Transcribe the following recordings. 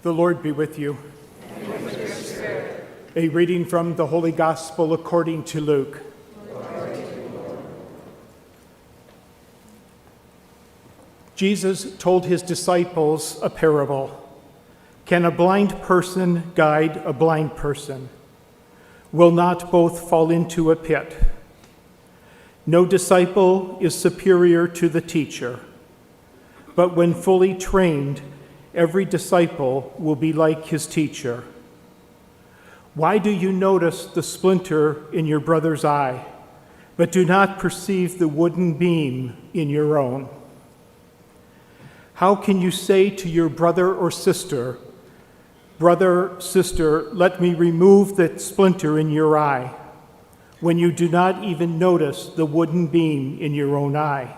The Lord be with you. And with your spirit. A reading from the Holy Gospel according to Luke. Glory to you, Lord. Jesus told his disciples a parable. Can a blind person guide a blind person? Will not both fall into a pit? No disciple is superior to the teacher, but when fully trained, every disciple will be like his teacher. Why do you notice the splinter in your brother's eye, but do not perceive the wooden beam in your own? How can you say to your brother or sister, "Brother, sister, let me remove that splinter in your eye," when you do not even notice the wooden beam in your own eye?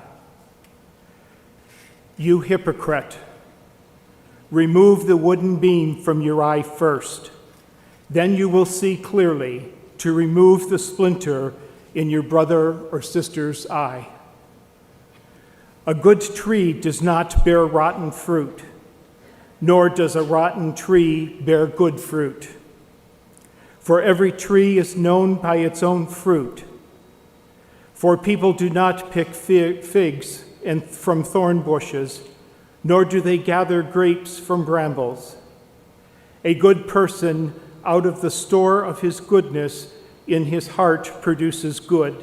You hypocrite, remove the wooden beam from your eye first. Then you will see clearly to remove the splinter in your brother or sister's eye. A good tree does not bear rotten fruit, nor does a rotten tree bear good fruit. For every tree is known by its own fruit. For people do not pick figs from thorn bushes, nor do they gather grapes from brambles. A good person out of the store of his goodness in his heart produces good,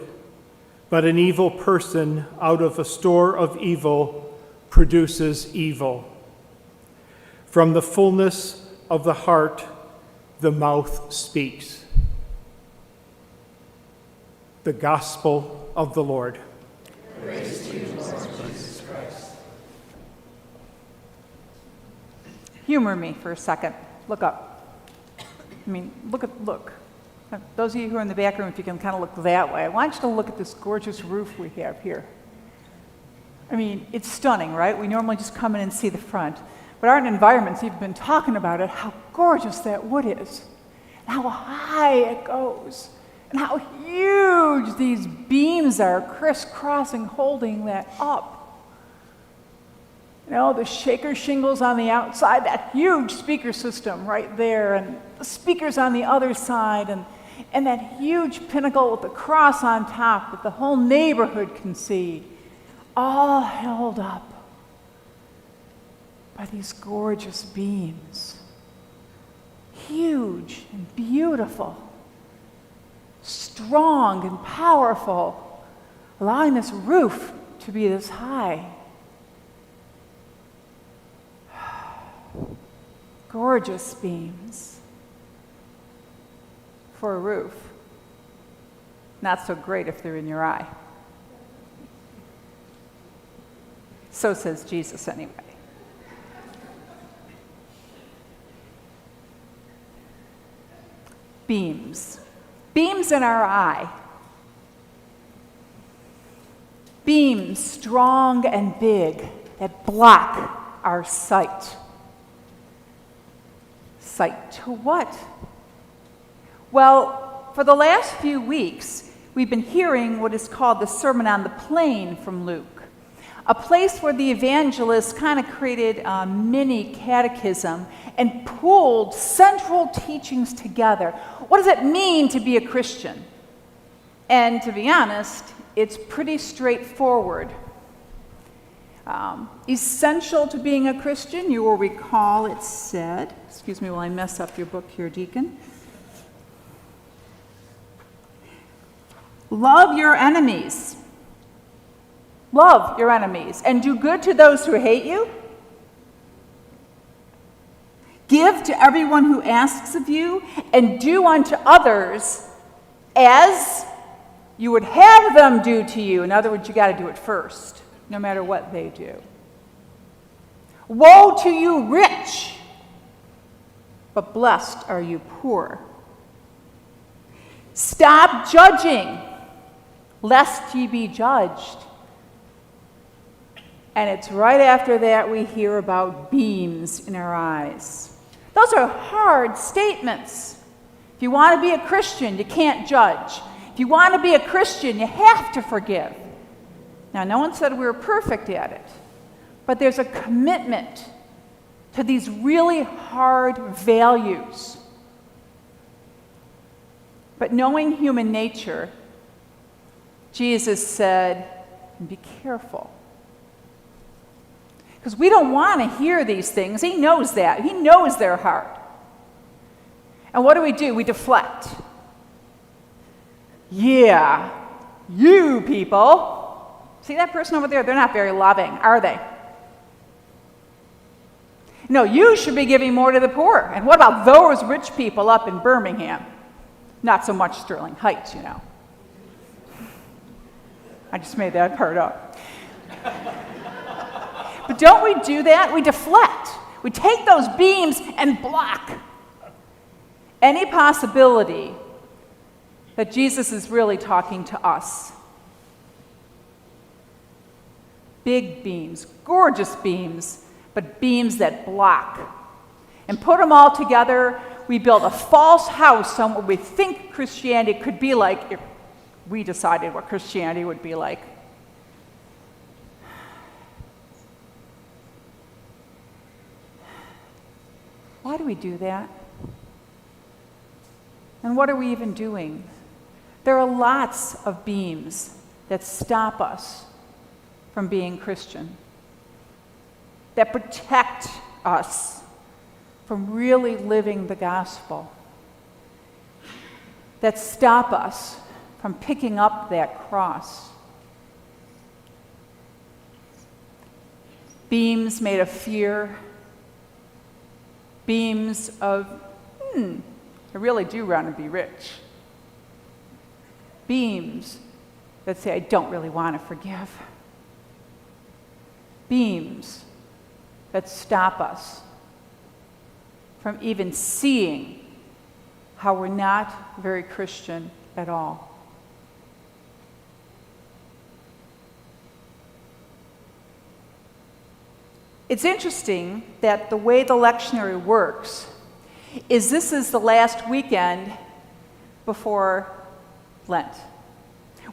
but an evil person out of a store of evil produces evil. From the fullness of the heart, the mouth speaks. The Gospel of the Lord. Praise to you, Lord Jesus Christ. Humor me for a second. Look up. Look. Those of you who are in the back room, if you can kind of look that way, I want you to look at this gorgeous roof we have here. It's stunning, right? We normally just come in and see the front. But Art and Environment's even been talking about it, how gorgeous that wood is, and how high it goes, and how huge these beams are crisscrossing, holding that up. The shaker shingles on the outside, that huge speaker system right there, and the speakers on the other side, and that huge pinnacle with the cross on top that the whole neighborhood can see, all held up by these gorgeous beams. Huge and beautiful, strong and powerful, allowing this roof to be this high. Gorgeous beams for a roof. Not so great if they're in your eye. So says Jesus anyway. Beams. Beams in our eye. Beams strong and big that block our sight. Sight to what? Well, for the last few weeks, we've been hearing what is called the Sermon on the Plain from Luke, a place where the evangelist kind of created a mini catechism and pooled central teachings together. What does it mean to be a Christian? And to be honest, it's pretty straightforward. Essential to being a Christian, you will recall it said, excuse me while I mess up your book here, Deacon. Love your enemies. Love your enemies and do good to those who hate you. Give to everyone who asks of you, and do unto others as you would have them do to you. In other words, you got to do it first, no matter what they do. Woe to you, rich, but blessed are you poor. Stop judging, lest ye be judged. And it's right after that we hear about beams in our eyes. Those are hard statements. If you want to be a Christian, you can't judge. If you want to be a Christian, you have to forgive. Now, no one said we were perfect at it, but there's a commitment to these really hard values. But knowing human nature, Jesus said, be careful. Because we don't want to hear these things. He knows that. He knows their heart. And what do? We deflect. Yeah, you people. See that person over there? They're not very loving, are they? No, you should be giving more to the poor. And what about those rich people up in Birmingham? Not so much Sterling Heights, you know. I just made that part up. But don't we do that? We deflect. We take those beams and block any possibility that Jesus is really talking to us. Big beams, gorgeous beams, but beams that block. And put them all together, we build a false house somewhere we think Christianity could be like if we decided what Christianity would be like. Why do we do that? And what are we even doing? There are lots of beams that stop us from being Christian, that protect us from really living the gospel, that stop us from picking up that cross. Beams made of fear, beams of, I really do want to be rich. Beams that say, I don't really want to forgive. Beams that stop us from even seeing how we're not very Christian at all. It's interesting that the way the lectionary works is this is the last weekend before Lent.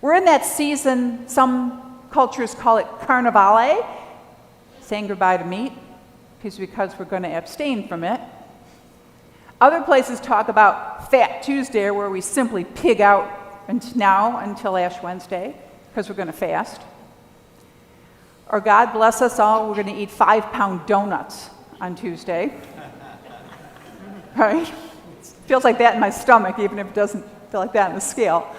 We're in that season, some cultures call it Carnevale, saying goodbye to meat, because we're going to abstain from it. Other places talk about Fat Tuesday, where we simply pig out until Ash Wednesday, because we're going to fast. Or God bless us all, we're going to eat 5-pound donuts on Tuesday. Right? It feels like that in my stomach, even if it doesn't feel like that on the scale.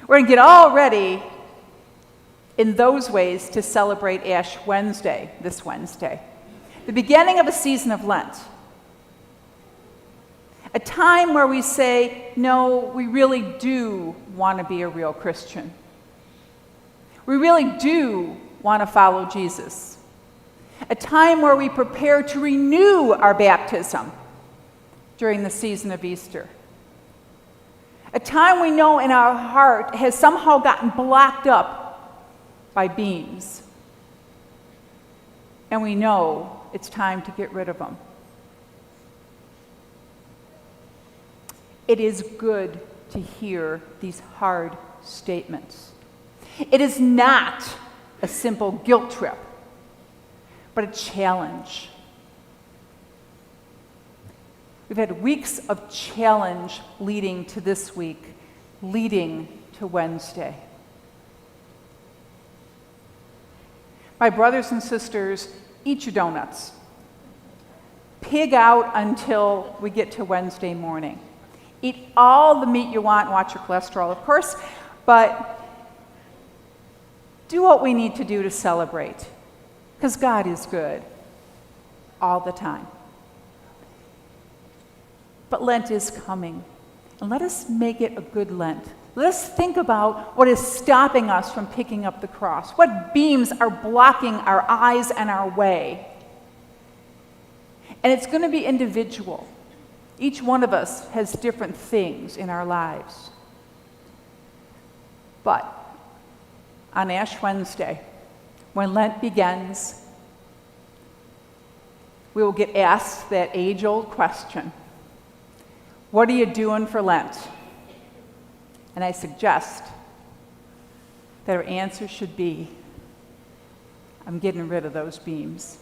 We're going to get all ready in those ways to celebrate Ash Wednesday, this Wednesday. The beginning of a season of Lent. A time where we say, no, we really do want to be a real Christian. We really do want to follow Jesus. A time where we prepare to renew our baptism during the season of Easter. A time we know in our heart has somehow gotten blocked up by beams. And we know it's time to get rid of them. It is good to hear these hard statements. It is not a simple guilt trip, but a challenge. We've had weeks of challenge leading to this week, leading to Wednesday. My brothers and sisters, eat your donuts. Pig out until we get to Wednesday morning. Eat all the meat you want and watch your cholesterol, of course, but do what we need to do to celebrate, because God is good all the time. But Lent is coming, and let us make it a good Lent. Let us think about what is stopping us from picking up the cross, what beams are blocking our eyes and our way. And it's going to be individual. Each one of us has different things in our lives. But on Ash Wednesday, when Lent begins, we will get asked that age-old question, what are you doing for Lent? And I suggest that our answer should be, I'm getting rid of those beams.